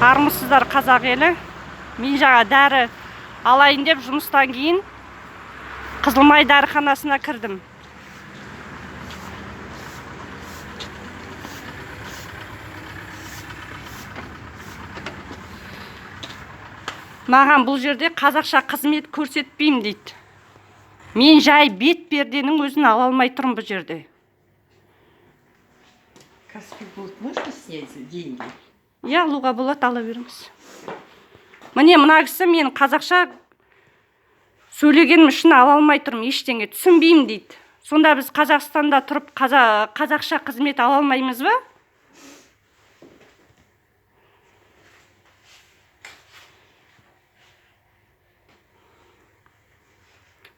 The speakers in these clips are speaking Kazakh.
Армысыздар қазақ елі. Мен жаңа дәрі алайын деп жұмыстан кейін Қызылмай дәріханасына кірдім. Маған бұл жерде қазақша қызмет көрсетпеймін дейді. Мен жай бет перденің өзін ала алмай тұрмын бұл жерде. Каспий Голд можно снять за деньги? Я алуға болады, ала беріңіз. Міне мына кісі мен қазақша сөйлегенім үшін ала алмай тұрмын, ештеңе түсінбеймін дейді. Сонда біз Қазақстанда тұрып қазақша қызмет ала алмаймыз ба?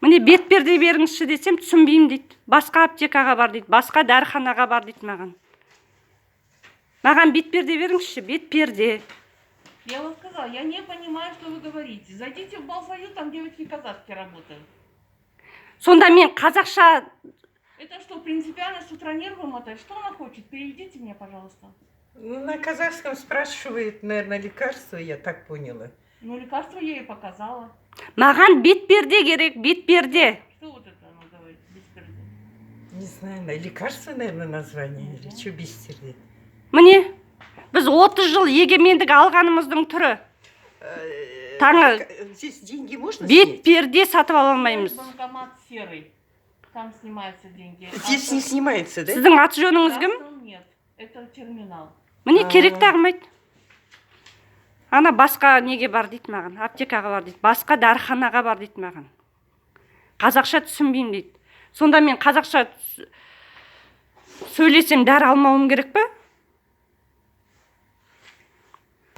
Міне бет перде беріңізші десем түсінбеймін дейді. Басқа аптекаға бар дейді, басқа дәріханаға бар дейді маған. Маған бет перде беріңізші, бет перде. Я вам сказала, я не понимаю, что вы говорите. Зайдите в Балсоюз, там девочки казахские работают. Сонда мен қазақша... Это что, принципиально с утра нервы мотать? Что она хочет? Переведите мне, пожалуйста. Ну, на казахском спрашивает, наверное, лекарство, я так поняла. Ну, лекарство я ей показала. Маған бет перде керек, бет перде. Что вот это она говорит, без перды? Не знаю, лекарство, наверное, название, или что без перды. Міне, біз 30 жыл егемендік алғанымыздың түрі. Таңы Здесь деньги можно бет снять? перде сатып ала алмаймыз. Банкомат серый. Там снимаются деньги. Здесь не снимается, да? Сіздің аты жөніңіз кім? Нет, это терминал. Міне керек тағмайды. Ана басқа неге бар дейді маған, аптекаға бар дейді, басқа дәріханаға бар дейді маған. Қазақша түсінбеймін дейді. Сонда мен қазақша сөйлесем дәрі алмауым керек пе?